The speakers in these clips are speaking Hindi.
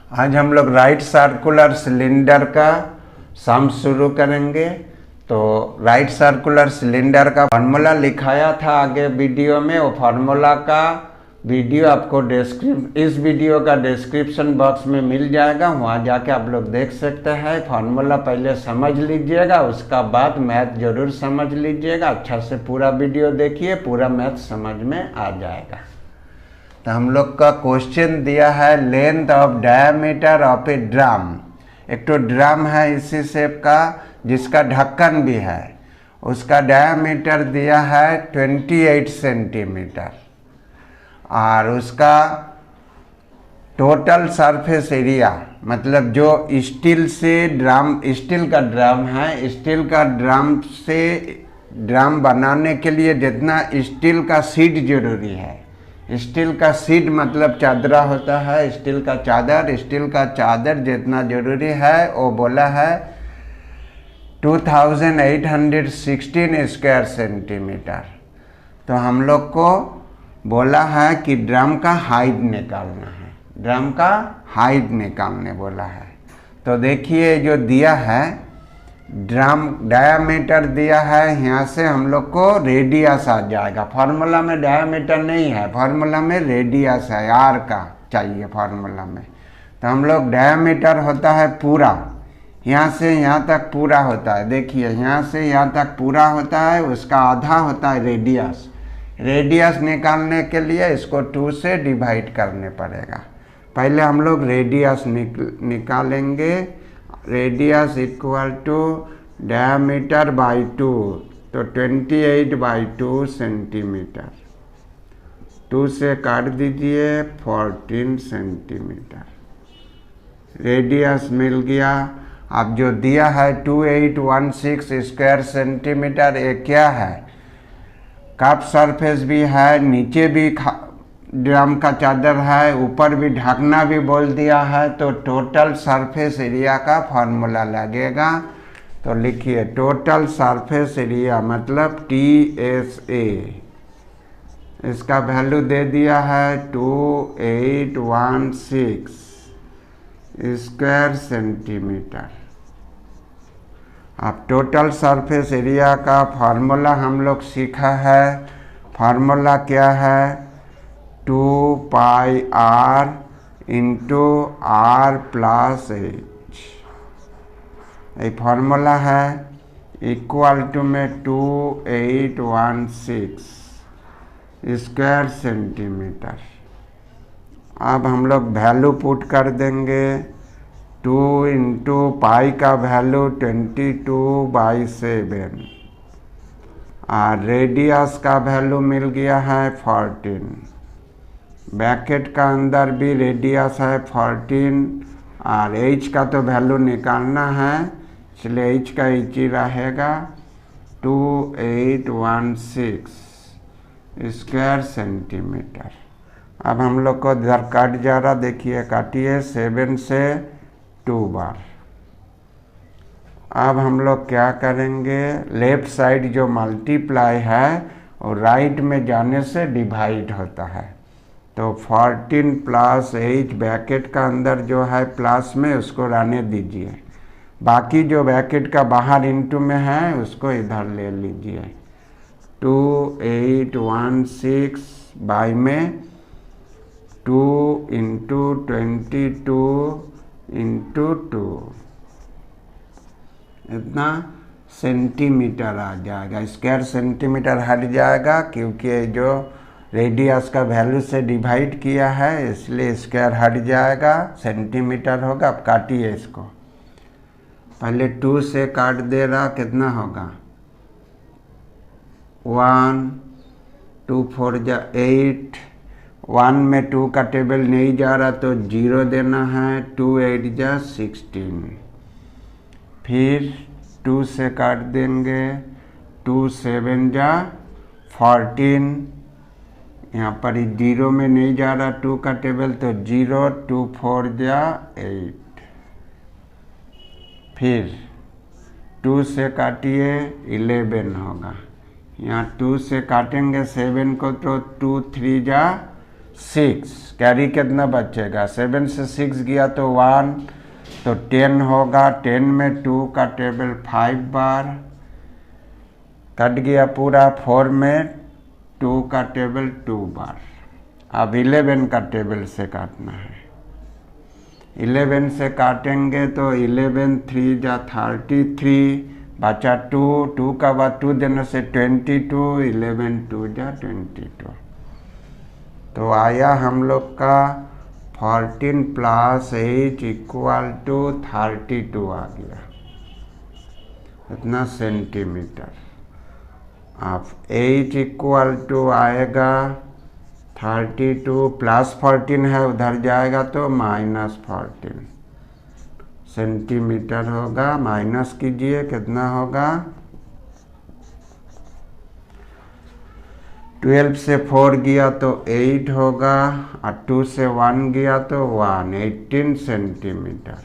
आज हम लोग राइट सर्कुलर सिलेंडर का सम शुरू करेंगे। तो राइट सर्कुलर सिलेंडर का फार्मूला लिखाया था आगे वीडियो में, वो फार्मूला का वीडियो आपको इस वीडियो का डिस्क्रिप्शन बॉक्स में मिल जाएगा, वहाँ जाके आप लोग देख सकते हैं। फार्मूला पहले समझ लीजिएगा, उसका बाद मैथ जरूर समझ लीजिएगा। अच्छा से पूरा वीडियो देखिए, पूरा मैथ समझ में आ जाएगा। तो हम लोग का क्वेश्चन दिया है length of diameter of A drum. एक तो ड्रम है इसी शेप का जिसका ढक्कन भी है, उसका डायमीटर दिया है 28 सेंटीमीटर और उसका टोटल सरफेस एरिया, मतलब जो स्टील का ड्रम है, स्टील का ड्रम से ड्रम बनाने के लिए जितना स्टील का शीट जरूरी है, स्टील का शीट मतलब चादरा होता है, स्टील का चादर जितना जरूरी है वो बोला है 2816 स्क्वायर सेंटीमीटर। तो हम लोग को बोला है कि ड्रम का हाइट निकालना है, ड्रम का हाइट निकालने बोला है। तो देखिए जो दिया है ड्रम डायामीटर दिया है, यहाँ से हम लोग को रेडियस आ जाएगा। फार्मूला में डायामीटर नहीं है, फार्मूला में रेडियस है, आर का चाहिए फार्मूला में। तो हम लोग डायामीटर होता है पूरा, यहाँ से यहाँ तक पूरा होता है। देखिए यहाँ से यहाँ तक पूरा होता है, उसका आधा होता है रेडियस। रेडियस निकालने के लिए इसको 2 से डिवाइड करने पड़ेगा। पहले हम लोग रेडियस निकालेंगे। Radius equal to diameter by 2, तो 28/2 सेंटीमीटर। 2 से काट दीजिए 14 सेंटीमीटर। रेडियस मिल गया। अब जो दिया है 2816 स्क्वायर सेंटीमीटर, ये क्या है? कप सरफेस भी है, नीचे भी ड्रम का चादर है, ऊपर भी ढकना भी बोल दिया है। तो टोटल सरफेस एरिया का फार्मूला लगेगा। तो लिखिए टोटल सरफेस एरिया मतलब TSA, इसका वैल्यू दे दिया है 2816 स्क्वायर सेंटीमीटर। अब टोटल सरफेस एरिया का फार्मूला हम लोग सीखा है। फार्मूला क्या है? 2πr into r plus h, ये फार्मूला है। इक्वल टू में 2816 स्क्वायर सेंटीमीटर। अब हम लोग वैल्यू पुट कर देंगे। 2 इंटू पाई का वैल्यू 22/7 और रेडियस का वैल्यू मिल गया है 14। ब्रैकेट का अंदर भी रेडियस है 14 और h का तो वैल्यू निकालना है, इसलिए h का h ही रहेगा 2816 स्क्वायर सेंटीमीटर। अब हम लोग को इधर काट जा रहा, देखिए काटिए 7 से 2 बार। अब हम लोग क्या करेंगे, लेफ्ट साइड जो मल्टीप्लाई है और राइट में जाने से डिवाइड होता है। तो 14 प्लस 8 ब्रैकेट का अंदर जो है प्लस में उसको रहने दीजिए, बाकी जो ब्रैकेट का बाहर इंटू में है उसको इधर ले लीजिए। 2816 बाई में 2 इंटू 22 इंटू 2, इतना सेंटीमीटर आ जाएगा। स्क्वायर सेंटीमीटर हट जाएगा क्योंकि जो रेडियस का वैल्यू से डिवाइड किया है इसलिए स्क्वायर हट जाएगा, सेंटीमीटर होगा। अब काटिए इसको, पहले 2 से काट दे रहा, कितना होगा 1 2 4 जा 8, 1 में 2 का टेबल नहीं जा रहा तो 0 देना है। 2 8 जा 16, फिर 2 से काट देंगे, 2 7 जा 14, यहाँ पर 0 में नहीं जा रहा 2 का टेबल तो 0, 2 4 जा 8, फिर 2 से काटिए 11 होगा। यहाँ 2 से काटेंगे 7 को तो 2 3 जा 6, कैरी कितना बचेगा, 7 से 6 गया तो 1, तो 10 होगा। 10 में 2 का टेबल 5 बार कट गया पूरा। 4 में 2 का टेबल 2 बार। अब 11 का टेबल से काटना है। 11 से काटेंगे तो 11 3 जा 33, बचा 2, 2 का बाद 2 देने से 22, 11 2 जा 22। तो आया हम लोग का 14 + 8 = 32 आ गया, इतना सेंटीमीटर। अब 8 = आएगा 32 + 14 है, उधर जाएगा तो -14 सेंटीमीटर होगा। माइनस कीजिए कितना होगा, 12 से 4 गया तो 8 होगा, और 2 से 1 गया तो 1, 18 centimetre.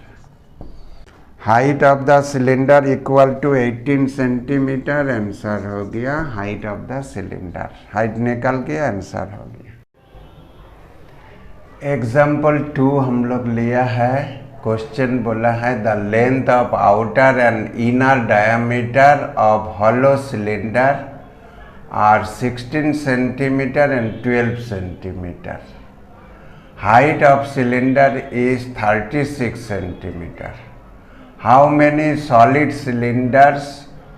Height of the cylinder = 18 centimetre. Answer हो गया height of the cylinder. Height निकल के आंसर हो गया। एग्जाम्पल 2 हम लोग लिया है। क्वेश्चन बोला है the length of outer and inner diameter of hollow cylinder are 16 centimetre and 12 centimetre. Height of cylinder is 36 centimetre. How many solid cylinders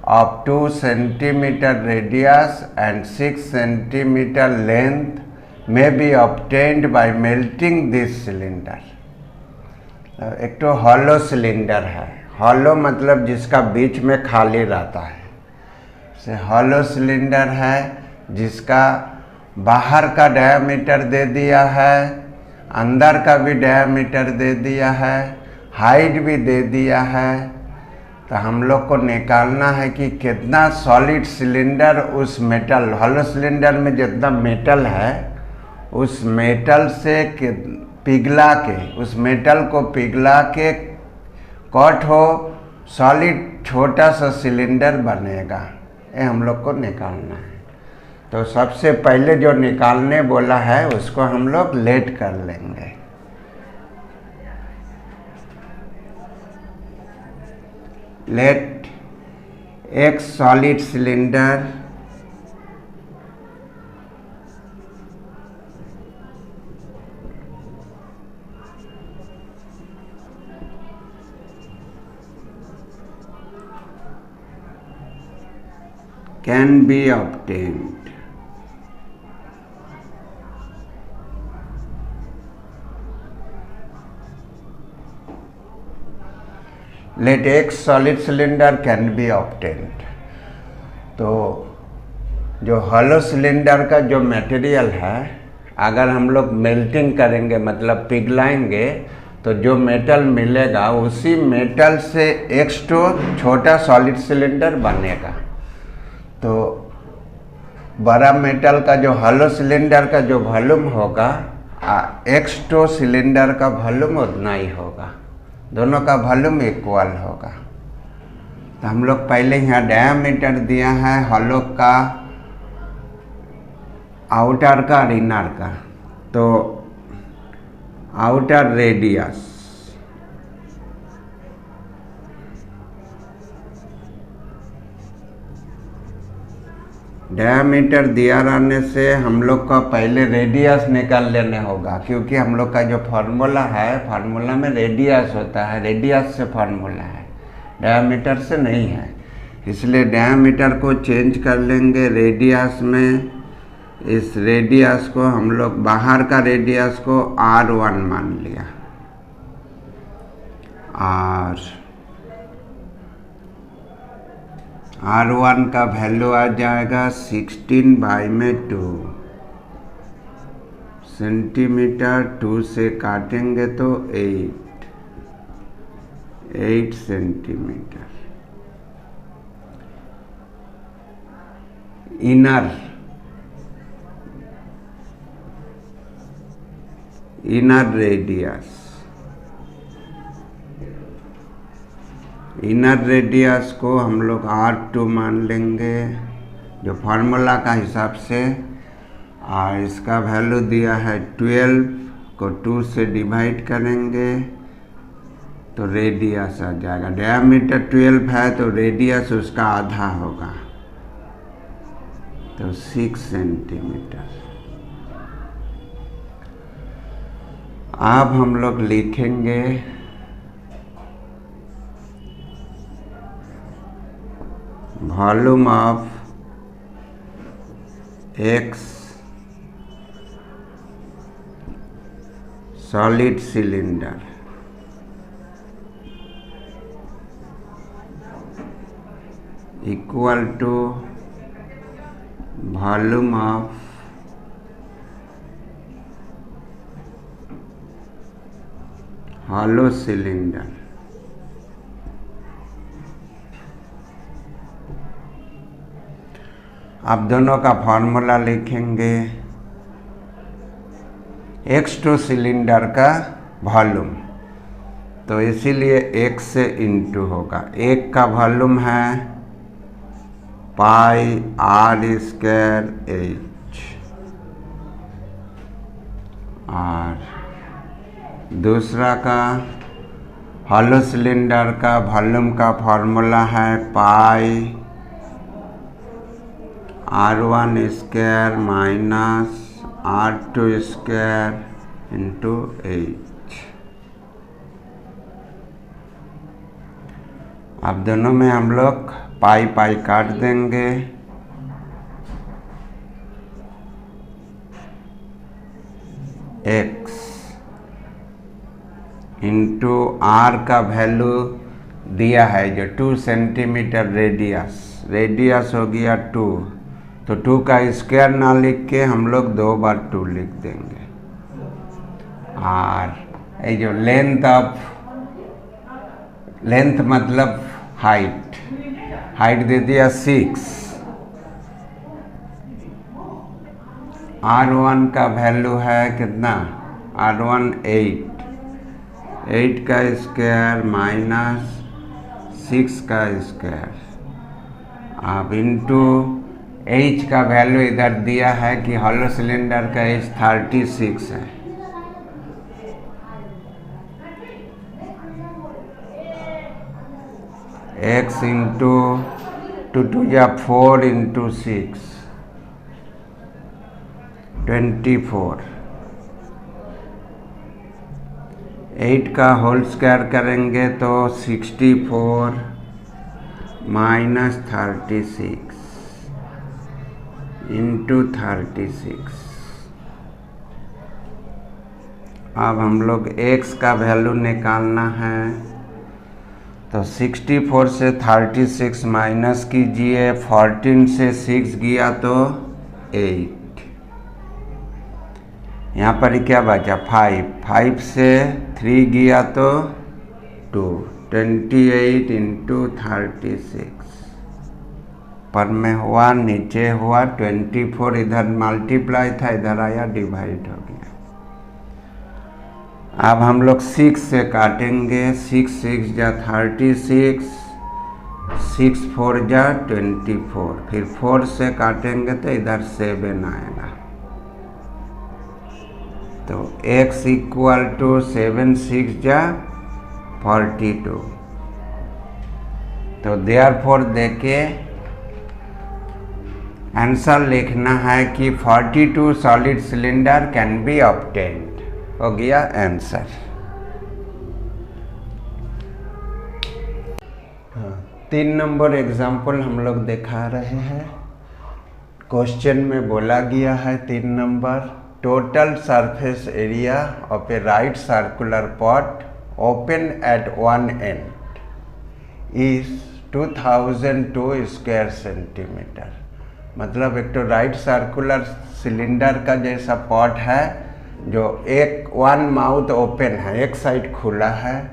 of 2 centimeter radius and 6 centimeter length may be obtained by melting this cylinder। एक तो हॉलो सिलेंडर है। हॉलो मतलब जिसका बीच में खाली रहता है, से हॉलो सिलेंडर है जिसका बाहर का डायमीटर दे दिया है, अंदर का भी डायमीटर दे दिया है, हाइट भी दे दिया है। तो हम लोग को निकालना है कि कितना सॉलिड सिलेंडर उस मेटल, हॉलो सिलेंडर में जितना मेटल है उस मेटल से पिघला के, उस मेटल को पिघला के कट हो सॉलिड छोटा सा सिलेंडर बनेगा। ये हम लोग को निकालना है। तो सबसे पहले जो निकालने बोला है उसको हम लोग लेट कर लेंगे। लेट एक solid cylinder can be obtained। Let X solid cylinder can be obtained। तो जो हॉलो सिलेंडर का जो मटेरियल है, अगर हम लोग मेल्टिंग करेंगे मतलब पिघलाएंगे तो जो मेटल मिलेगा उसी मेटल से X तो छोटा सॉलिड सिलेंडर बनेगा। तो बड़ा मेटल का जो हॉलो सिलेंडर का जो वॉल्यूम होगा X तो सिलेंडर का वॉल्यूम उतना ही होगा, दोनों का वॉल्यूम इक्वल होगा। तो हम लोग पहले यहाँ डायमीटर दिया है हॉलो का, आउटर का और इनर का। तो आउटर रेडियस डायमीटर दिया रहने से हम लोग का पहले रेडियस निकाल लेने होगा, क्योंकि हम लोग का जो फार्मूला है, फार्मूला में रेडियस होता है, रेडियस से फार्मूला है, डायमीटर से नहीं है। इसलिए डायमीटर को चेंज कर लेंगे रेडियस में। इस रेडियस को हम लोग बाहर का रेडियस को R1 मान लिया, और R1 का वैल्यू आ जाएगा 16/2 सेंटीमीटर। 2 से काटेंगे तो 8 centimetre. Inner radius, inner radius को हम लोग R2 मान लेंगे जो फार्मूला का हिसाब से। और इसका वैल्यू दिया है 12 को 2 से डिवाइड करेंगे तो रेडियस आ जाएगा। डायमीटर 12 है तो रेडियस उसका आधा होगा तो 6 सेंटीमीटर। अब हम लोग लिखेंगे volume of x solid cylinder equal to volume of hollow cylinder. अब दोनों का फॉर्मूला लिखेंगे। x2 सिलेंडर का वॉल्यूम तो इसीलिए x से इंटू होगा। एक का वॉल्यूम है पाई r स्क्वायर h और दूसरा का हॉलो सिलेंडर का वॉल्यूम का फॉर्मूला है पाई r1 square minus r2 square into h। अब दोनों में हम लोग पाई पाई काट देंगे। x इंटू r का वैल्यू दिया है जो 2 सेंटीमीटर रेडियस हो गया 2 तो 2 का स्क्वायर ना लिख के हम लोग 2 बार 2 लिख देंगे। और ये जो लेंथ मतलब हाइट दे दिया 6। r1 का वैल्यू है कितना r1 8 का स्क्वायर माइनस 6 का स्क्वायर। अब इंटू h का वैल्यू इधर दिया है कि हॉलो सिलेंडर का h 36 है। x इंटू 2 या 4 इंटू 6 24। 8 का होल स्क्वायर करेंगे तो 64 माइनस 36 इंटू 36। अब हम लोग x का वैल्यू निकालना है तो 64 से 36 माइनस कीजिए। 14 से 6 गया तो 8। यहाँ पर क्या बचा 5 से 3 गया तो 2। 28 इंटू 36 पर में हुआ नीचे हुआ 24। इधर मल्टीप्लाई था इधर आया डिवाइड हो गया। अब हम लोग 6 से काटेंगे। 6 6 जा 36 6 4 जा 24। फिर 4 से काटेंगे तो इधर 7 आएगा तो x इक्वल टू 7 6 जा 42। तो देयरफॉर देके आंसर लिखना है कि 42 solid cylinder can be obtained. हो गया आंसर। 3 नंबर एग्जाम्पल हम लोग दिखा रहे हैं। क्वेश्चन में बोला गया है 3 number total surface area of A right circular pot open at one and is 2002 square centimetre. मतलब एक तो राइट सर्कुलर सिलेंडर का जैसा पॉट है जो वन माउथ ओपन है, एक साइड खुला है,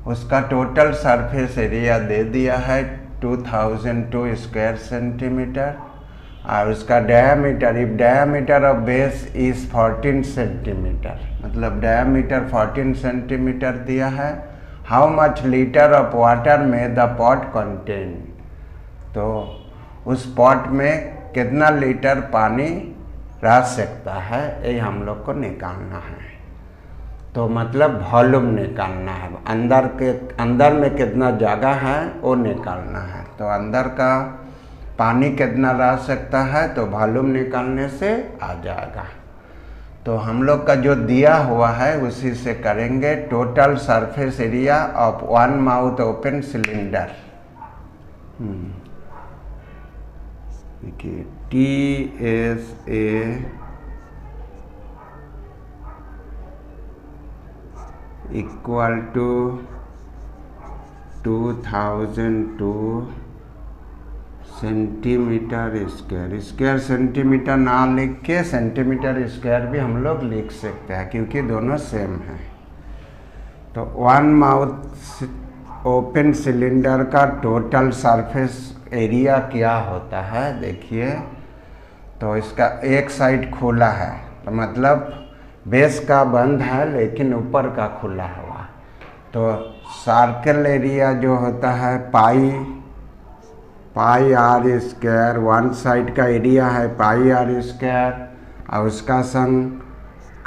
उसका टोटल सरफेस एरिया दे दिया है 2002 स्क्वायर सेंटीमीटर और उसका diameter, if diameter of base is 14 centimetre, मतलब डायामीटर 14 सेंटीमीटर दिया है। How much litre of water में द पॉट कंटेन, तो उस पॉट में कितना लीटर पानी रह सकता है, ये हम लोग को निकालना है। तो मतलब वॉल्यूम निकालना है, अंदर में कितना जगह है वो निकालना है। तो अंदर का पानी कितना रह सकता है तो वॉल्यूम निकालने से आ जाएगा। तो हम लोग का जो दिया हुआ है उसी से करेंगे। Total surface area of one mouth open cylinder, देखिए TSA equal to 2002 centimetre square. Square centimetre ना लिख के सेंटीमीटर स्क्वायर भी हम लोग लिख सकते हैं क्योंकि दोनों सेम है। तो वन माउथ ओपन सिलेंडर का टोटल सरफेस एरिया क्या होता है देखिए। तो इसका एक साइड खुला है तो मतलब बेस का बंद है लेकिन ऊपर का खुला हुआ। तो सर्कल एरिया जो होता है pi R square, one side का एरिया है पाई आर स्क्वायर और उसका संग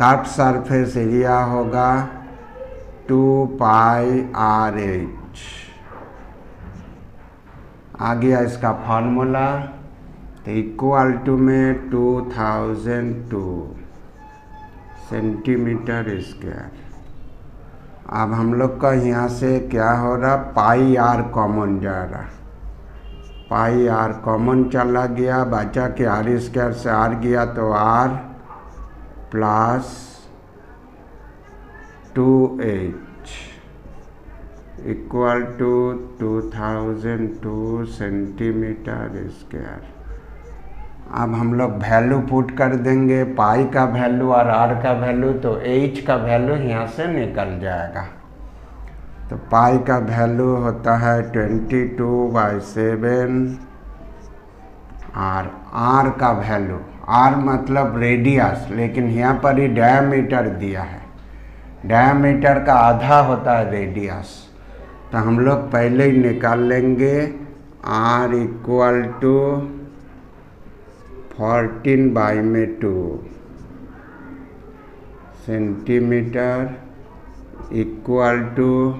कट सरफेस एरिया होगा 2 पाई आर एच। आ गया इसका फार्मूला। तो इक्वल टू में 2002 सेंटीमीटर स्क्वायर। अब हम लोग का यहाँ से क्या हो रहा, पाई आर कॉमन जा रहा, पाई आर कॉमन चला गया, बचा के आर स्क्वायर से आर गया तो r plus 2h equal to 2002 centimetre square. अब हम लोग वैल्यू पुट कर देंगे, पाई का वैल्यू और आर का वैल्यू, तो h का वैल्यू यहाँ से निकल जाएगा। तो पाई का वैल्यू होता है 22/7 और आर का वैल्यू, आर मतलब रेडियस, लेकिन यहाँ पर ही डायमीटर दिया है, डायमीटर का आधा होता है रेडियस। तो हम लोग पहले ही निकाल लेंगे R equal to 14/2 centimetre equal to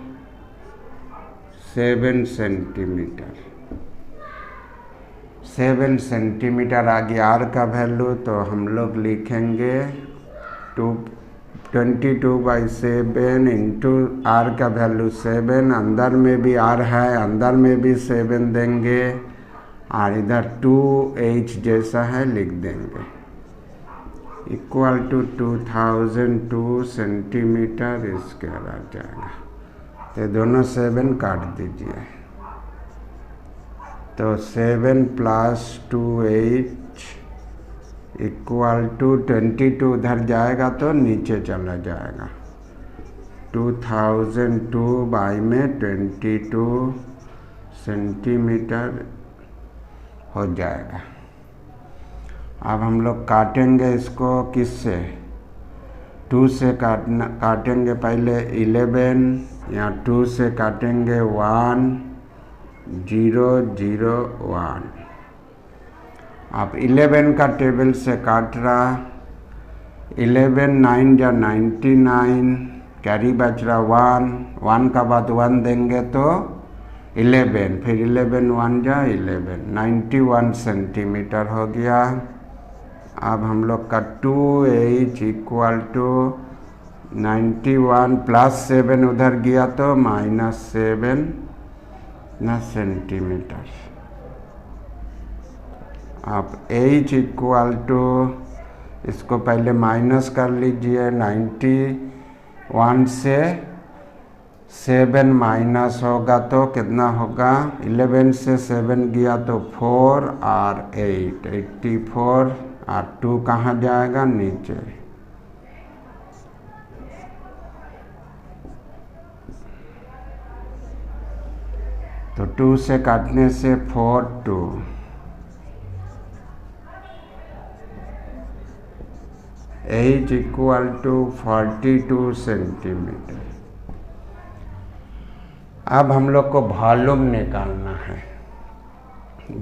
7 centimetre. 7 centimetre आ गया आर का वैल्यू। तो हम लोग लिखेंगे 22/7 इंटू आर का वैल्यू 7, अंदर में भी आर है, अंदर में भी 7 देंगे और इधर 2h जैसा है लिख देंगे, इक्वल टू 2002 सेंटीमीटर स्क्वायर आ जाएगा। तो दोनों 7 काट दीजिए। तो 7 + 2h इक्वल टू 22 उधर जाएगा तो नीचे चला जाएगा, 2002/22 सेंटीमीटर हो जाएगा। अब हम लोग काटेंगे इसको किससे, 2 से काटेंगे पहले 11, यहाँ 2 से काटेंगे 1 0 0 1। आप 11 का टेबल से काट रहा, 11 9 जा 99, कैरी बच रहा 1 का बाद 1 देंगे तो 11, फिर 11 1 जा 11, 91 सेंटीमीटर हो गया। अब हम लोग का 2h इक्वल टू 91 + 7 उधर गया तो -7 सेंटीमीटर। आप h इक्वल टू, इसको पहले माइनस कर लीजिए, 91 से 7 माइनस होगा तो कितना होगा, 11 से 7 गया तो 4 और 8 84 और 2 कहाँ जाएगा नीचे। तो 2 से काटने से 4 2, h इक्वल टू 42 सेंटीमीटर। अब हम लोग को वॉल्यूम निकालना है।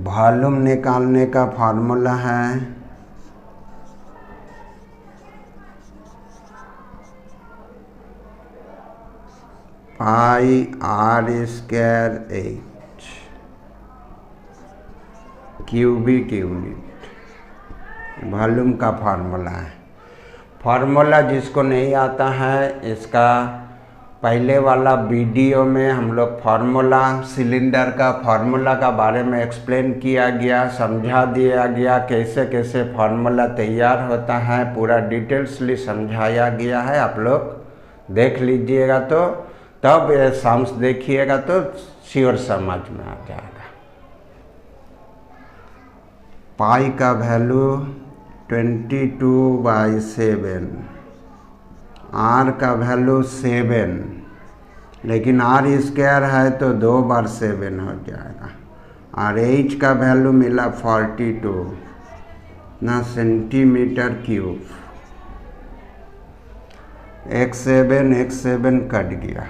वॉल्यूम निकालने का फार्मूला है pi R square H cubic unit volume का फार्मूला है। फार्मूला जिसको नहीं आता है, इसका पहले वाला वीडियो में हम लोग फार्मूला, सिलेंडर का फार्मूला का बारे में एक्सप्लेन किया गया, समझा दिया गया कैसे कैसे फार्मूला तैयार होता है, पूरा डिटेल्सली समझाया गया है। आप लोग देख लीजिएगा तो तब ये सम्स देखिएगा तो श्योर समझ में आ जाएगा। पाई का वैल्यू 22/7, आर का वैल्यू 7, लेकिन आर स्क्वायर है तो 2 बार 7 हो जाएगा। और एच का वैल्यू मिला 42 ना सेंटीमीटर क्यूब। x7 कट गया।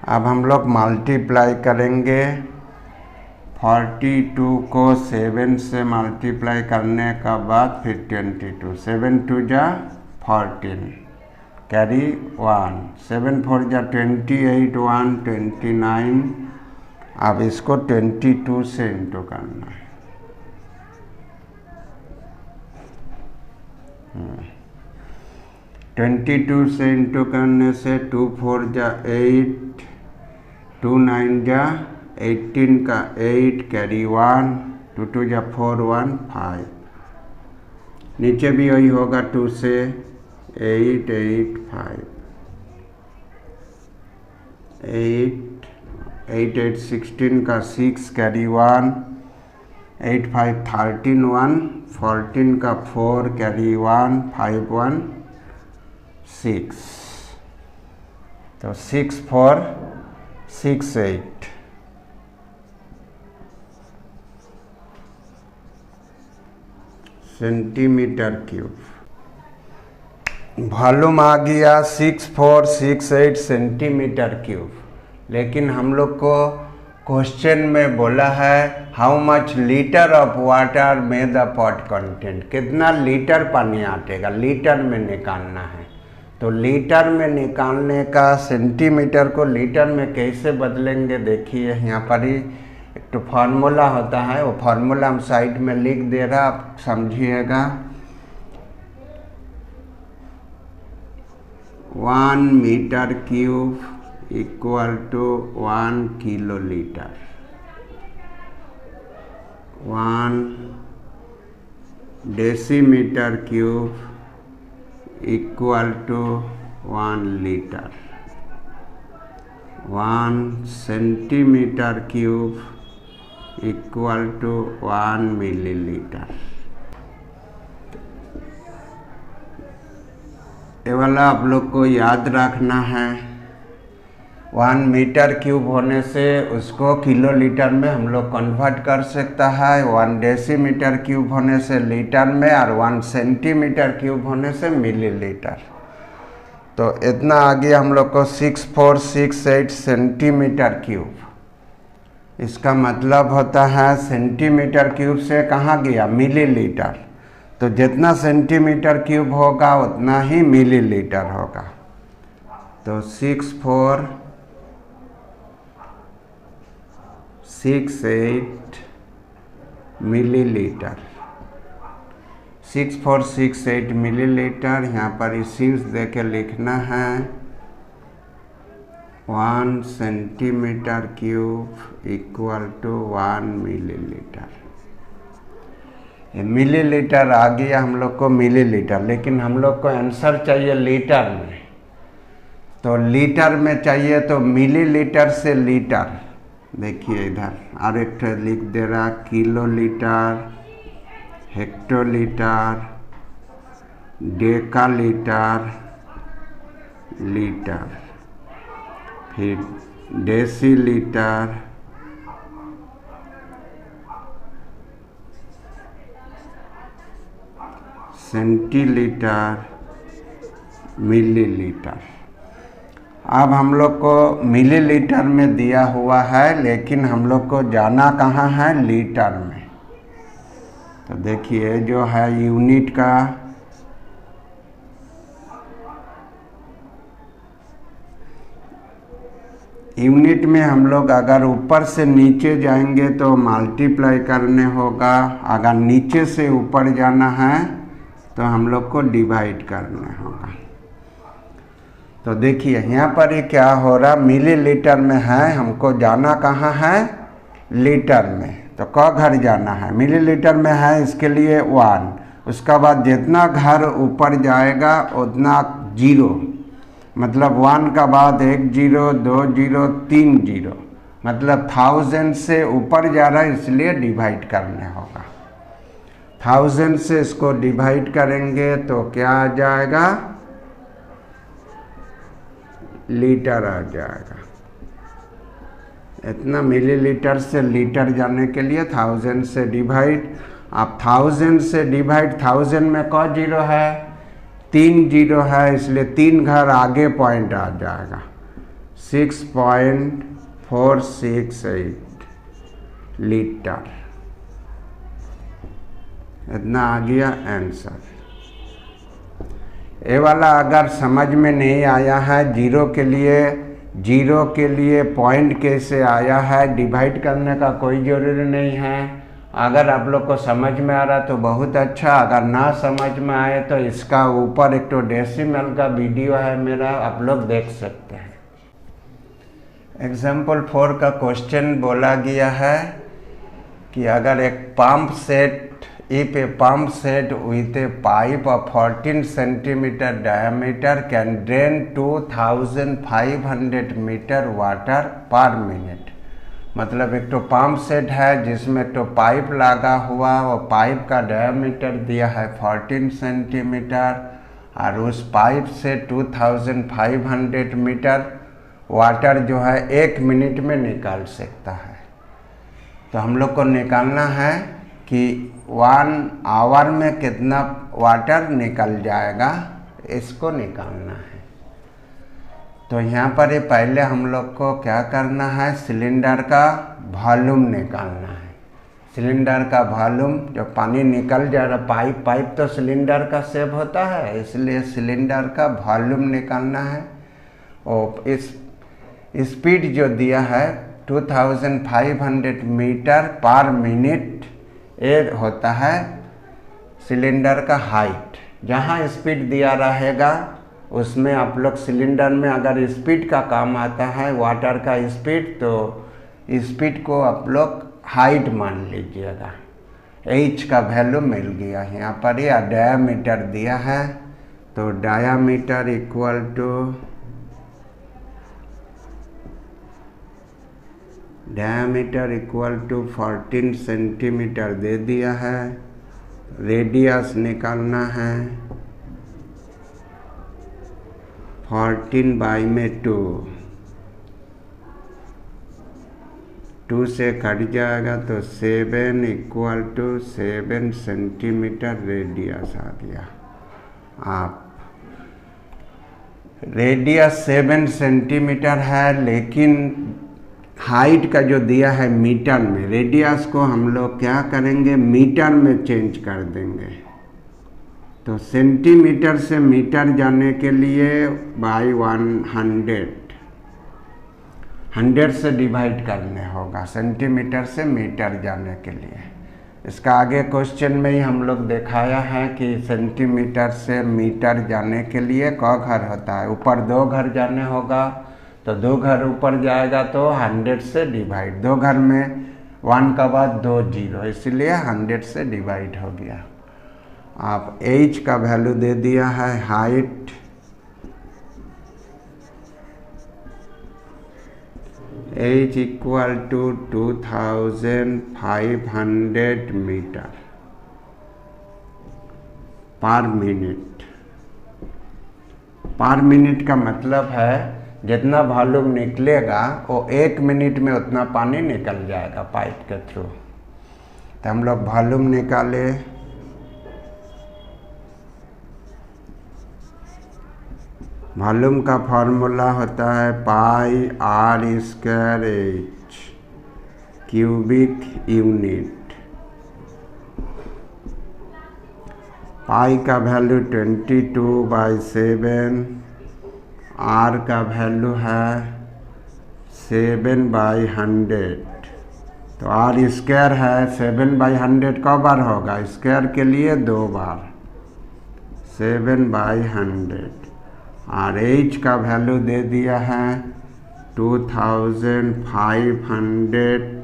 अब हम लोग मल्टीप्लाई करेंगे 42 को 7 से मल्टीप्लाई करने का बाद फिर 22, 7 2 जा 14, कैरी 1, 7 4 जा 28, 1 29। अब इसको 22 से इंटू करना है। 22 से इंटू करने से 2 4 जा 8, 2 9 जा 18 का 8, कैरी 1, 2 2 जा 4, 1 5। नीचे भी वही होगा 2 से 8 8 5, 8 8 16 का 6, कैरी 1, 8 5 13, 1 14 का 4, कैरी 1, 5 1 6। तो 6 4 6 8, सेंटीमीटर क्यूब। वॉल्यूम आ गया 6468 सेंटीमीटर क्यूब। लेकिन हम लोग को क्वेश्चन में बोला है how much litre of water में द पॉट कंटेंट, कितना लीटर पानी आटेगा, लीटर में निकालना है। तो लीटर में निकालने का सेंटीमीटर को लीटर में कैसे बदलेंगे, देखिए यहाँ पर ही एक तो फार्मूला होता है, वो फार्मूला हम साइड में लिख दे रहा, आप समझिएगा। 1 metre cube equal to 1 kilolitre, 1 decimetre cube equal to 1 litre, 1 centimetre cube equal to 1 millilitre. ये वाला आप लोग को याद रखना है। 1 मीटर क्यूब होने से उसको किलोलीटर में हम लोग कन्वर्ट कर सकता है, 1 डेसीमीटर क्यूब होने से लीटर में, और 1 सेंटीमीटर क्यूब होने से मिलीलीटर। तो इतना आ गया हम लोग को 6468 सेंटीमीटर क्यूब। इसका मतलब होता है सेंटीमीटर क्यूब से कहाँ गया, मिलीलीटर। तो जितना सेंटीमीटर क्यूब होगा उतना ही मिलीलीटर होगा। तो 6468 मिलीलीटर, 6468 मिलीलीटर। यहाँ पर इसींस दे के लिखना है 1 centimetre cube equal to 1 millilitre. Millilitre आ गया हम लोग को मिलीलीटर, लेकिन हम लोग को आंसर चाहिए लीटर में। तो लीटर में चाहिए तो मिलीलीटर से लीटर, देखिए इधर और एक ठे लिख दे रहा किलोलीटर, हेक्टोलीटर, डेकालीटर, लीटर, फिर डेसीलीटर, सेंटीलीटर, मिलीलीटर। अब हम लोग को मिलीलीटर में दिया हुआ है, लेकिन हम लोग को जाना कहाँ है, लीटर में। तो देखिए जो है यूनिट का यूनिट में हम लोग अगर ऊपर से नीचे जाएंगे तो मल्टीप्लाई करने होगा, अगर नीचे से ऊपर जाना है तो हम लोग को डिवाइड करना होगा। तो देखिए यहाँ पर ये क्या हो रहा, मिलीलीटर में है, हमको जाना कहाँ है, लीटर में। तो क घर जाना है, मिलीलीटर में है, इसके लिए 1। उसका बाद जितना घर ऊपर जाएगा उतना 0, मतलब 1 का बाद 1 0, 2 0, 3 0, मतलब 1000 से ऊपर जा रहा है, इसलिए डिवाइड करने होगा। 1000 से इसको डिवाइड करेंगे तो क्या आ जाएगा, लीटर आ जाएगा। इतना मिलीलीटर से लीटर जाने के लिए 1000 से डिवाइड। अब 1000 से डिवाइड, 1000 में क 0 है, 3 0 है, इसलिए 3 घर आगे पॉइंट आ जाएगा, 6.468 लीटर। इतना आ गया आंसर। ये वाला अगर समझ में नहीं आया है, जीरो के लिए पॉइंट कैसे आया है, डिवाइड करने का कोई ज़रूरी नहीं है। अगर आप लोग को समझ में आ रहा तो बहुत अच्छा, अगर ना समझ में आए तो इसका ऊपर एक तो डेसिमल का वीडियो है मेरा, आप लोग देख सकते हैं। एग्जाम्पल 4 का क्वेश्चन बोला गया है कि अगर एक pump set, if a pump set with a pipe of 14 centimeter diameter can drain 2500 meter water per minute। मतलब एक तो पंप सेट है जिसमें तो पाइप लगा हुआ, वो पाइप का डायमीटर दिया है 14 सेंटीमीटर और उस पाइप से 2500 मीटर वाटर जो है 1 मिनट में निकाल सकता है। तो हम लोग को निकालना है कि 1 आवर में कितना वाटर निकल जाएगा, इसको निकालना है। तो यहाँ पर ये पहले हम लोग को क्या करना है, सिलेंडर का वॉल्यूम निकालना है। सिलेंडर का वॉल्यूम, जो पानी निकल जा रहा, पाइप तो सिलेंडर का शेप होता है, इसलिए सिलेंडर का वॉल्यूम निकालना है। और इस स्पीड जो दिया है 2500 मीटर पर मिनट, ये होता है सिलेंडर का हाइट। जहाँ स्पीड दिया रहेगा उसमें आप लोग सिलेंडर में अगर स्पीड का काम आता है, वाटर का स्पीड, तो स्पीड को आप लोग हाइट मान लीजिएगा। h का वैल्यू मिल गया यहाँ पर। ये डायामीटर दिया है, तो डायामीटर इक्वल टू 14 सेंटीमीटर दे दिया है। रेडियस निकालना है 14 बाई में 2 से कट जाएगा तो 7 इक्वल टू 7 सेंटीमीटर रेडियस आ गया। आप रेडियस 7 सेंटीमीटर है, लेकिन हाइट का जो दिया है मीटर में, रेडियस को हम लोग क्या करेंगे, मीटर में चेंज कर देंगे। तो सेंटीमीटर से मीटर जाने के लिए बाई 100 से डिवाइड करने होगा, सेंटीमीटर से मीटर जाने के लिए। इसका आगे क्वेश्चन में ही हम लोग दिखाया है कि सेंटीमीटर से मीटर जाने के लिए क घर होता है, ऊपर 2 घर जाने होगा, तो 2 घर ऊपर जाएगा तो 100 से डिवाइड, 2 घर में 1 का बाद 2 0, इसलिए 100 से डिवाइड हो गया। आप h का वैल्यू दे दिया है, height h equal to 2500 metre per minute. Per minute का मतलब है जितना वॉल्यूम निकलेगा वो 1 मिनट में उतना पानी निकल जाएगा पाइप के थ्रू। तो हम लोग वॉल्यूम निकाले, वॉल्यूम का फॉर्मूला होता है pi r square h cubic unit. Pi का वैल्यू 22/7, r का वैल्यू है 7/100। तो आर स्क्वायर है, 7/100 कौ बार होगा? स्क्वायर के लिए 2 बार, 7/100। और एच का वैल्यू दे दिया है 2500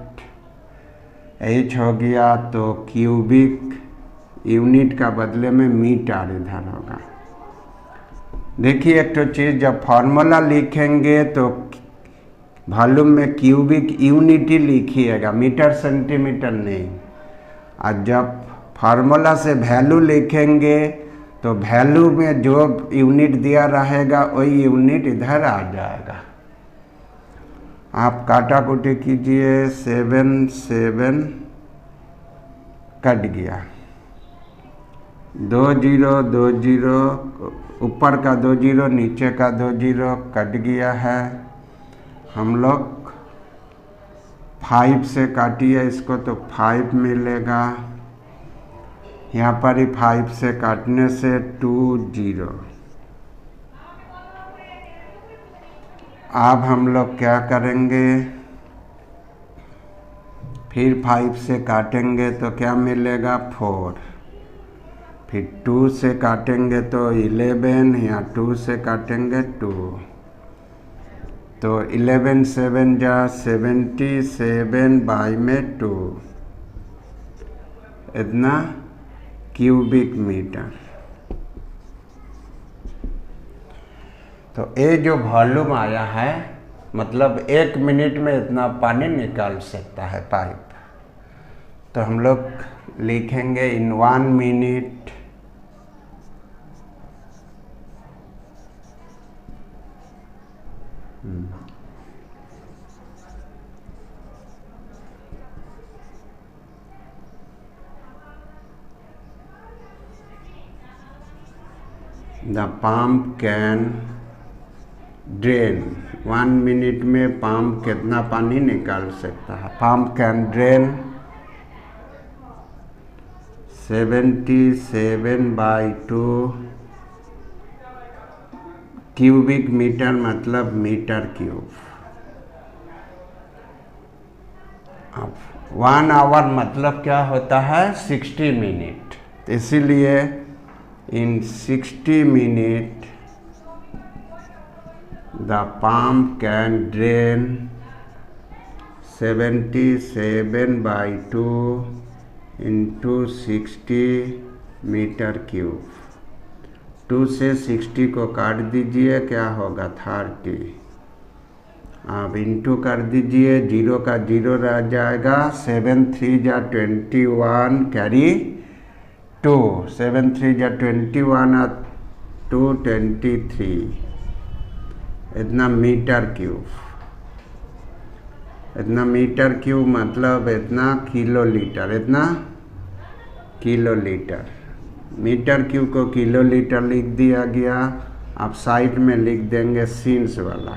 एच हो गया। तो क्यूबिक यूनिट का बदले में मीटर इधर होगा। देखिए एक तो चीज़, जब फार्मूला लिखेंगे तो वॉल्यूम में क्यूबिक यूनिट ही लिखिएगा, मीटर सेंटीमीटर नहीं। और जब फार्मूला से वैल्यू लिखेंगे तो वैल्यू में जो यूनिट दिया रहेगा वही यूनिट इधर आ जाएगा। आप काटा कुटी कीजिए, 7 कट गया, 2 0 2 0, ऊपर का 2 0 नीचे का 2 0 कट गया है। हम लोग 5 से काटिए इसको तो 5 मिलेगा। यहाँ पर ही 5 से काटने से 2 0। अब हम लोग क्या करेंगे, फिर 5 से काटेंगे तो क्या मिलेगा? 4। फिर 2 से काटेंगे तो 11, यहाँ 2 से काटेंगे 2। तो 11 7 जा 77/2 इतना क्यूबिक मीटर। तो ये जो वॉल्यूम आया है, मतलब 1 मिनट में इतना पानी निकाल सकता है पाइप। तो हम लोग लिखेंगे in 1 minute the pump can drain. 1 minute में पंप कितना पानी निकाल सकता है? Pump can drain 77/2 cubic metre, मतलब मीटर क्यूब। अब 1 आवर मतलब क्या होता है? 60 मिनट। तो इसीलिए in 60 minutes the pump can drain 77/2 into 60 metre cube. 2 से 60 को काट दीजिए, क्या होगा? 30। आप इंटू कर दीजिए, 0 का 0 रह जाएगा, 7 3 जा 21, कैरी 2, 7 3 जा 21 और 2 23, इतना मीटर क्यूब। इतना मीटर क्यूब मतलब इतना किलो लीटर, इतना किलो लीटर। मीटर क्यूब को किलो लीटर लिख दिया गया। आप साइड में लिख देंगे सीन्स वाला,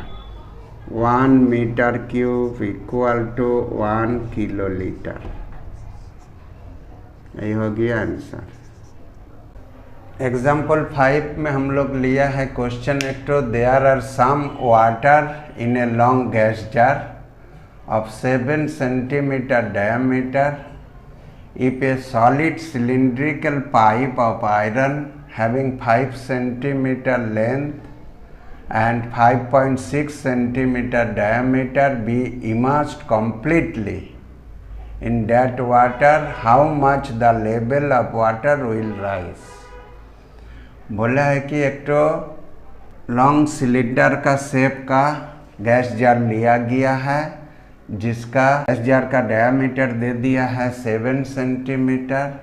1 metre cube equal to 1 kilo litre. यही हो गया आंसर। एग्जाम्पल 5 में हम लोग लिया है क्वेश्चन एक तो, there are some water in a long gas jar of 7 centimeter diameter. If a solid cylindrical pipe of iron having 5 centimeter length and 5.6 centimeter diameter be immersed completely in that water, how much the level of water will rise? बोला है कि एक तो लॉन्ग सिलेंडर का शेप का गैस जार लिया गया है, जिसका गैस जार का डायमीटर दे दिया है 7 सेंटीमीटर।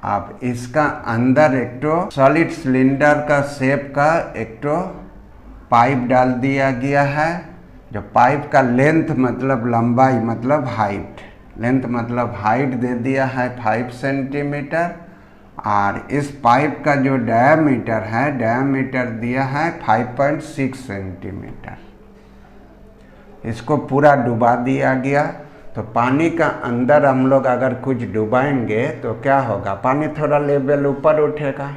अब इसका अंदर एक तो सॉलिड सिलेंडर का शेप का एक तो पाइप डाल दिया गया है। जो पाइप का लेंथ मतलब लंबाई मतलब हाइट, लेंथ मतलब हाइट दे दिया है 5 सेंटीमीटर। और इस पाइप का जो डायमीटर है, डायमीटर दिया है 5.6 सेंटीमीटर। इसको पूरा डुबा दिया गया। तो पानी का अंदर हम लोग अगर कुछ डुबाएंगे तो क्या होगा? पानी थोड़ा लेवल ऊपर उठेगा।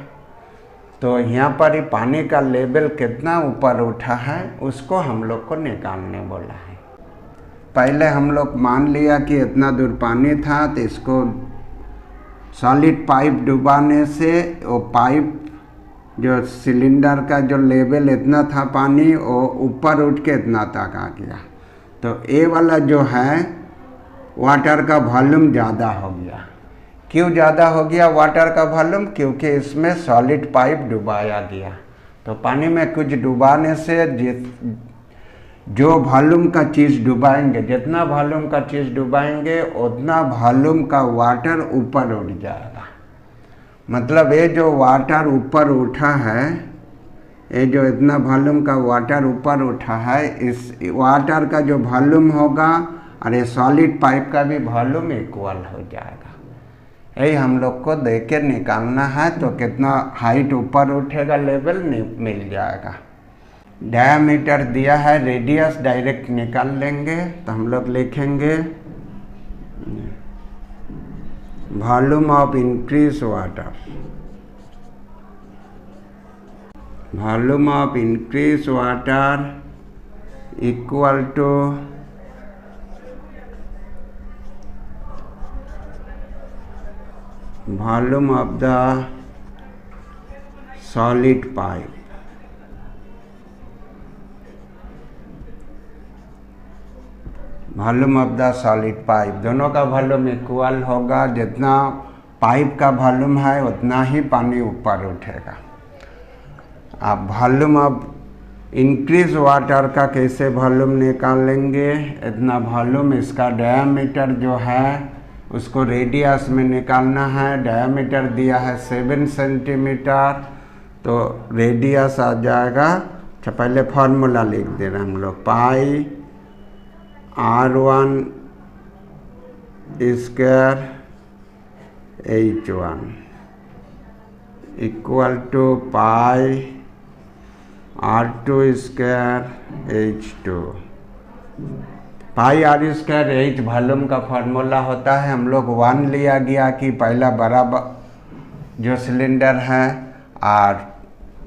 तो यहाँ पर ही पानी का लेवल कितना ऊपर उठा है उसको हम लोग को निकालने बोला है। पहले हम लोग मान लिया कि इतना दूर पानी था, तो इसको सॉलिड पाइप डुबाने से वो पाइप जो सिलेंडर का जो लेवल इतना था पानी, वो ऊपर उठ के इतना तक आ गया। तो ये वाला जो है वाटर का वॉल्यूम ज़्यादा हो गया। क्यों ज़्यादा हो गया वाटर का वॉल्यूम? क्योंकि इसमें सॉलिड पाइप डुबाया गया। तो पानी में कुछ डुबाने से जो वॉल्यूम का चीज़ डुबाएंगे, जितना वॉल्यूम का चीज़ डुबाएंगे उतना वॉल्यूम का वाटर ऊपर उठ जाएगा। मतलब ये जो वाटर ऊपर उठा है, ये जो इतना वॉल्यूम का वाटर ऊपर उठा है, इस वाटर का जो वॉल्यूम होगा और ये सॉलिड पाइप का भी वॉल्यूम इक्वल हो जाएगा। यही हम लोग को देख के निकालना है। तो कितना हाइट ऊपर उठेगा लेवल मिल जाएगा। डायमीटर दिया है, रेडियस डायरेक्ट निकाल लेंगे। तो हम लोग लिखेंगे volume of increase water, volume of increase water equal to volume of the solid pipe. Volume of the solid pipe, दोनों का वॉल्यूम इक्वल होगा। जितना पाइप का वॉल्यूम है उतना ही पानी ऊपर उठेगा। अब वॉल्यूम ऑफ इंक्रीज वाटर का कैसे वॉल्यूम निकाल लेंगे? इतना वॉल्यूम, इसका डायमीटर जो है उसको रेडियस में निकालना है। डायमीटर दिया है 7 सेंटीमीटर, तो रेडियस आ जाएगा। अच्छा, पहले फार्मूला लिख दे रहे हम लोग। Pi R1 square H1 equal to pi R2 square H2। Pi R square H volume का फार्मूला होता है। हम लोग 1 लिया गया कि पहला बड़ा जो सिलेंडर है, और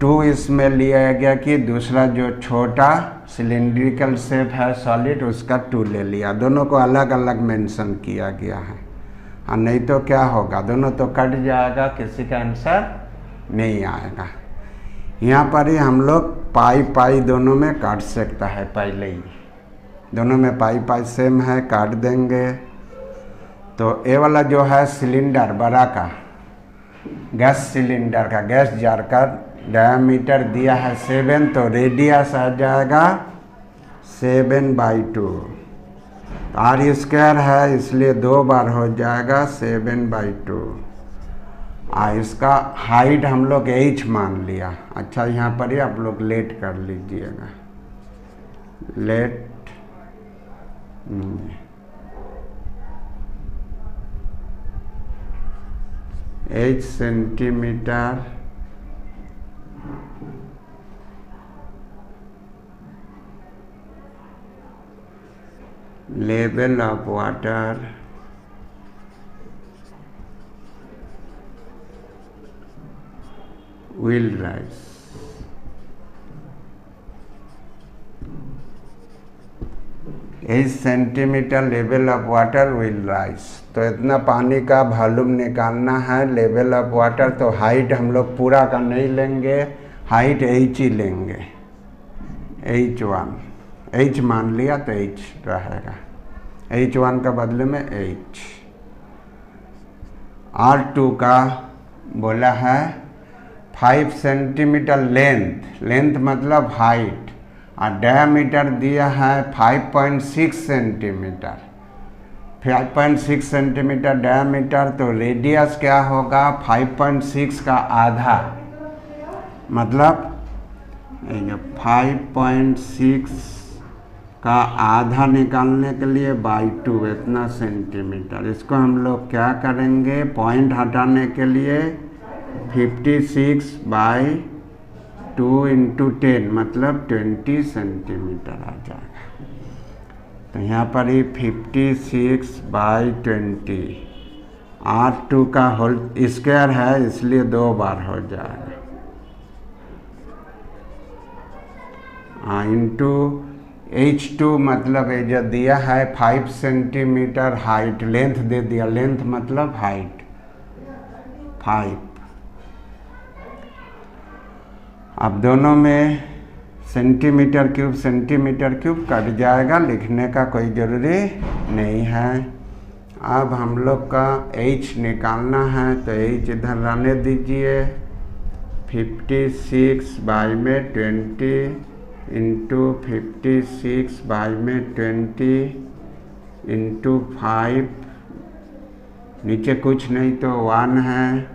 2 इसमें लिया गया कि दूसरा जो छोटा सिलेंड्रिकल शेप है सॉलिड, उसका 2 ले लिया। दोनों को अलग अलग मेंशन किया गया है। और नहीं तो क्या होगा, दोनों तो कट जाएगा, किसी का आंसर नहीं आएगा। यहाँ पर ही हम लोग पाई पाई दोनों में काट सकता है। पहले ही दोनों में पाई पाई सेम है, काट देंगे। तो ये वाला जो है सिलेंडर बड़ा का, गैस सिलेंडर का, गैस जार का डायमीटर दिया है 7, तो रेडियस आ जाएगा 7/2। R स्क्वायर है इसलिए 2 बार हो जाएगा 7/2। इसका हाइट हम लोग H मान लिया। अच्छा, यहाँ पर ही आप लोग लेट कर लीजिएगा। Let H centimetre, level of water will rise। H centimetre level of water will rise. तो इतना पानी का वॉल्यूम निकालना है, लेवल ऑफ वाटर। तो हाइट हम लोग पूरा का नहीं लेंगे, हाइट H ही लेंगे। H1 H मान लिया तो H रहेगा। H1 का बदले में H। R2 का बोला है 5 सेंटीमीटर लेंथ, लेंथ मतलब हाइट, और डायमीटर दिया है 5.6 सेंटीमीटर। 5.6 सेंटीमीटर डायमीटर, तो रेडियस क्या होगा? 5.6 का आधा, मतलब 5.6 का आधा निकालने के लिए /2 इतना सेंटीमीटर। इसको हम लोग क्या करेंगे? पॉइंट हटाने के लिए 56/2 × 10 मतलब 20 सेंटीमीटर आ जाएगा। तो यहाँ पर ही 56/20। R2 का होल स्क्वायर है इसलिए 2 बार हो जाएगा। इंटू H2 मतलब ये जो दिया है 5 सेंटीमीटर हाइट, लेंथ दे दिया, लेंथ मतलब हाइट 5। अब दोनों में सेंटीमीटर क्यूब कट जाएगा, लिखने का कोई ज़रूरी नहीं है। अब हम लोग का H निकालना है, तो H इधर रहने दीजिए। 56 बाई में 20 इंटू 56 बाई में 20 इंटू 5, नीचे कुछ नहीं तो 1 है।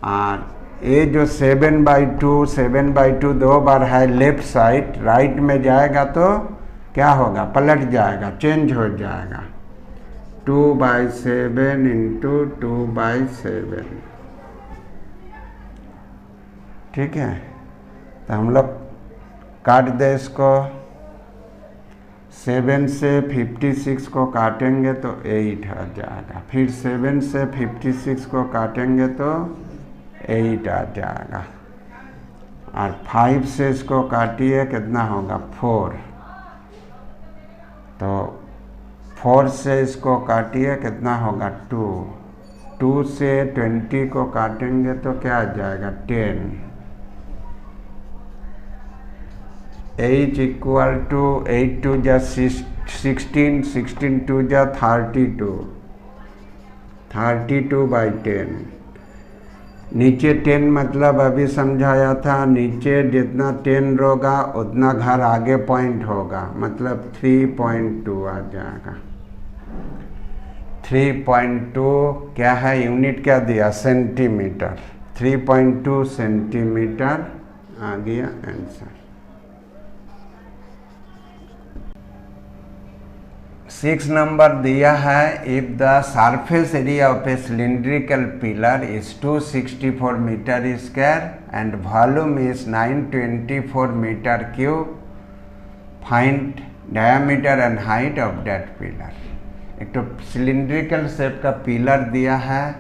और ये जो 7/2 दो बार है लेफ्ट साइड, राइट में जाएगा तो क्या होगा, पलट जाएगा, चेंज हो जाएगा। 2/7 इंटू 2/7, ठीक है। तो हम लोग काट दे इसको, 7 से 56 को काटेंगे तो 8 आ जाएगा, फिर 7 से 56 को काटेंगे तो 8 आ जाएगा, और 5 से इसको काटिए कितना होगा 4, तो 4 से इसको काटिए कितना होगा 2, 2 से 20 को काटेंगे तो क्या आ जाएगा 10। H इक्वल टू 8 2 जा 16, 16 2 जा 32, 32/10। नीचे 10 मतलब अभी समझाया था, नीचे जितना 10 होगा उतना घर आगे पॉइंट होगा, मतलब 3.2 आ जाएगा। 3.2 क्या है, यूनिट क्या दिया, सेंटीमीटर। 3.2 सेंटीमीटर आ गया आंसर। 6 नंबर दिया है, if the surface area of a cylindrical pillar is 264 metre square and volume is 924 metre cube, find diameter and height of that pillar. एक तो सिलिंड्रिकल शेप का पिलर दिया है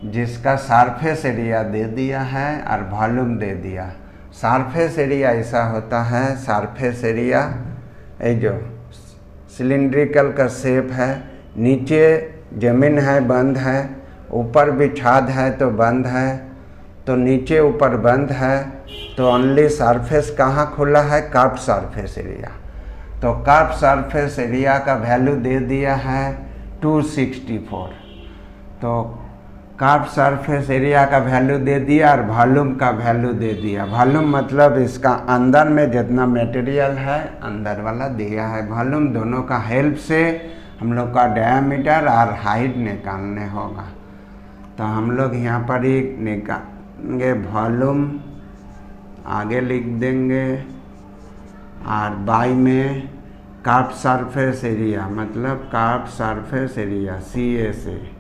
जिसका सरफेस एरिया दे दिया है और वॉल्यूम दे दिया। सरफेस एरिया ऐसा होता है, सरफेस एरिया ये जो सिलिंड्रिकल का शेप है, नीचे जमीन है बंद है, ऊपर भी छाद है तो बंद है, तो नीचे ऊपर बंद है तो ओनली सरफेस कहाँ खुला है, कर्व सरफेस एरिया। तो कर्व सरफेस एरिया का वैल्यू दे दिया है 264, तो कर्व सरफेस एरिया का वैल्यू दे दिया और वॉल्यूम का वैल्यू दे दिया। वॉल्यूम मतलब इसका अंदर में जितना मटेरियल है अंदर वाला दिया है। वॉल्यूम दोनों का हेल्प से हम लोग का डायमीटर और हाइट निकालने होगा। तो हम लोग यहाँ पर ही निकालेंगे, वॉल्यूम आगे लिख देंगे और बाई में कर्व सरफेस एरिया मतलब कर्व सरफेस एरिया CA से।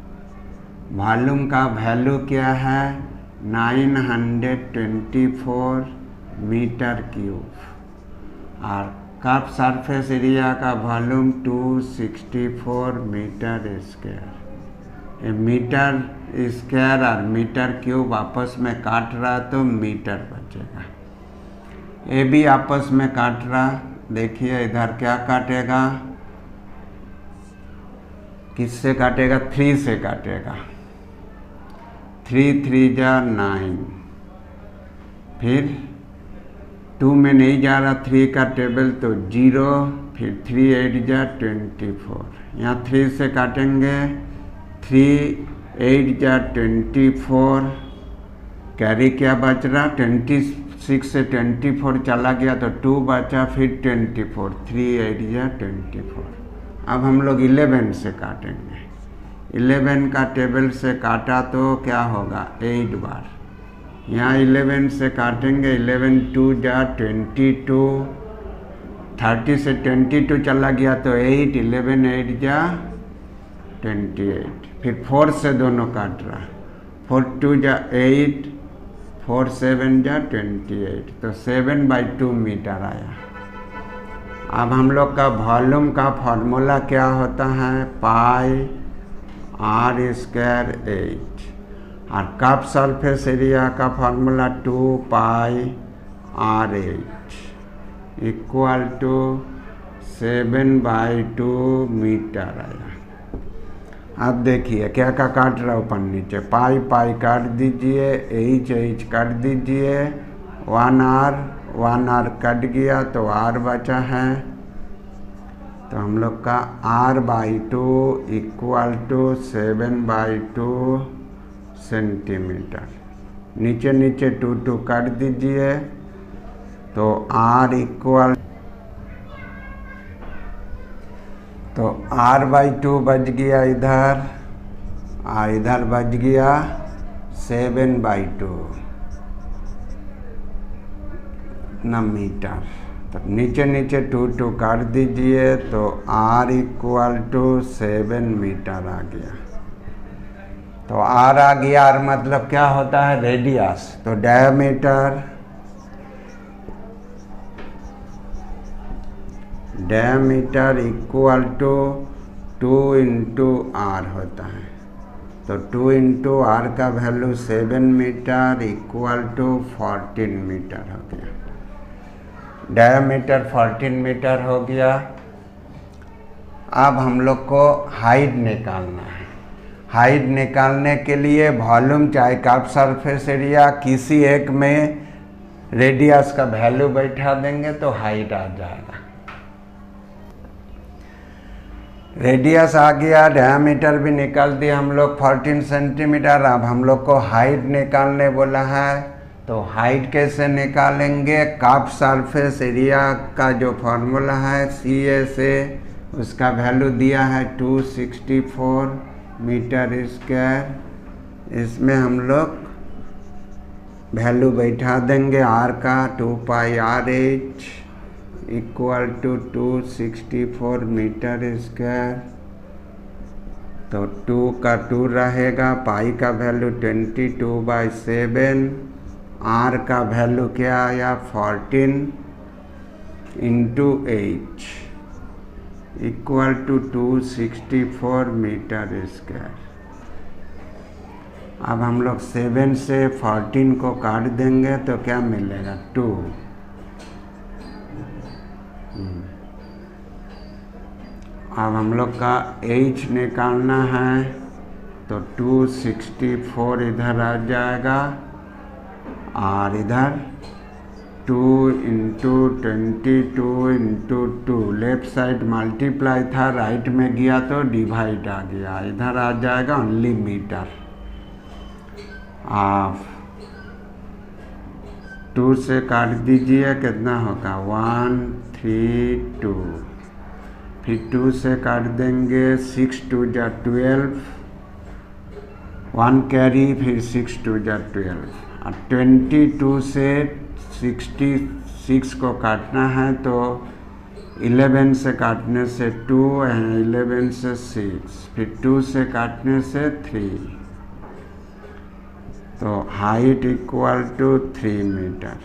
वॉल्यूम का वैल्यू क्या है 924 मीटर क्यूब और कर्व सरफेस एरिया का volume 264 metre square. Metre square और मीटर क्यूब आपस में काट रहा तो मीटर बचेगा। ये भी आपस में काट रहा, देखिए इधर क्या काटेगा, किससे काटेगा 3 से काटेगा, 3 3 जा 9, फिर 2 में नहीं जा रहा 3 का टेबल तो 0, फिर 3 8 जा 24, यहाँ 3 से काटेंगे 3 8 जा 24, कैरी क्या बच रहा 26 से 24 चला गया तो 2 बचा, फिर 24, 3 8 जा 24। अब हम लोग 11 से काटेंगे, 11 का टेबल से काटा तो क्या होगा 8 बार, यहाँ 11 से काटेंगे 11 2 जा 22, 30 से 22 चला गया तो 8, 11 8 जा 28, फिर 4 से दोनों काट रहा, 4 2 जा 8, 4 7 जा 28, तो 7/2 मीटर आया। अब हम लोग का वॉल्यूम का फॉर्मूला क्या होता है, पाई R स्क्वायर 8 और कर्व सरफेस एरिया का formula 2 pi R8 equal to 7/2 metre आया। अब देखिए क्या क्या काट रहा ऊपर नीचे, पाई पाई काट दीजिए, एच काट दीजिए, 1r कट गया तो r बचा है। तो हम लोग का r/2 इक्वल टू 7/2 सेंटीमीटर। नीचे नीचे 2 काट दीजिए तो r इक्वल, तो r/2 बच गया इधर, इधर बच गया 7/2 इतना मीटर। तो नीचे नीचे 2 काट दीजिए तो r इक्वल टू 7 मीटर आ गया। तो r आ गया, r मतलब क्या होता है, रेडियस। तो diameter equal to 2 into r होता है। तो 2 इंटू r का value 7 metre equal to 14 metre हो गया। डायमीटर 14 मीटर हो गया। अब हम लोग को हाइट निकालना है। हाइट निकालने के लिए वॉल्यूम चाहे कर्व सरफेस एरिया किसी एक में रेडियस का वैल्यू बैठा देंगे तो हाइट आ जाएगा। रेडियस आ गया, डायमीटर भी निकाल दिया हम लोग 14 सेंटीमीटर। अब हम लोग को हाइट निकालने बोला है, तो हाइट कैसे निकालेंगे, कर्व सरफेस एरिया का जो फॉर्मूला है CA से, उसका वैल्यू दिया है 264 मीटर स्क्वायर। इसमें हम लोग वैल्यू बैठा देंगे r का 2πRH equal to 264 metre square. तो 2 का 2 रहेगा, पाई का वैल्यू 22/7, r का वैल्यू क्या आया 14 into h equal to 264 metre square. अब हम लोग 7 से 14 को काट देंगे तो क्या मिलेगा 2। अब हम लोग का h निकालना है, तो 264 इधर आ जाएगा और इधर 2 into 22 into 2, left side multiply था, राइट में गया तो डिवाइड आ गया, इधर आ जाएगा ओनली मीटर। आप 2 से काट दीजिए, कितना होगा 132। फिर 2 से काट देंगे, 6 2 जा 12, 1 कैरी, फिर 6 2 जा 12। 22 से 66 को काटना है तो 11 से काटने से 2, 11 से 6, फिर 2 से काटने से 3। तो हाइट इक्वल टू 3 मीटर।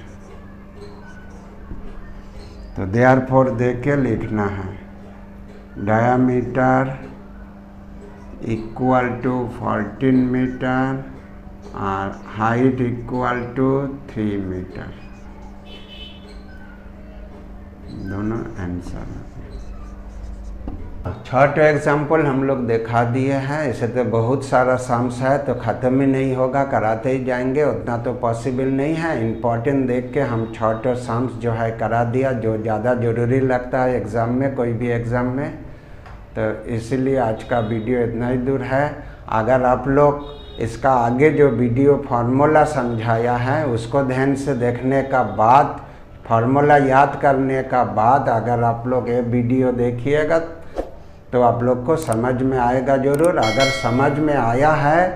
तो देयरफॉर देख के लिखना है, डायामीटर इक्वल टू 14 मीटर और हाइट इक्वल टू 3 मीटर। दोनों आंसर। छोटा एग्जाम्पल हम लोग दिखा दिए हैं। ऐसे तो बहुत सारा सम्स है तो ख़त्म ही नहीं होगा, कराते ही जाएंगे, उतना तो पॉसिबल नहीं है। इम्पॉर्टेंट देख के हम छोटे सम्स जो है करा दिया, जो ज़्यादा ज़रूरी लगता है एग्ज़ाम में, कोई भी एग्ज़ाम में। तो इसीलिए आज का वीडियो इतना ही दूर है। अगर आप लोग इसका आगे जो वीडियो फार्मूला समझाया है उसको ध्यान से देखने का बाद, फार्मूला याद करने का बाद अगर आप लोग ये वीडियो देखिएगा तो आप लोग को समझ में आएगा ज़रूर। अगर समझ में आया है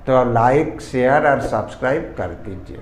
तो लाइक, शेयर और सब्सक्राइब कर दीजिए।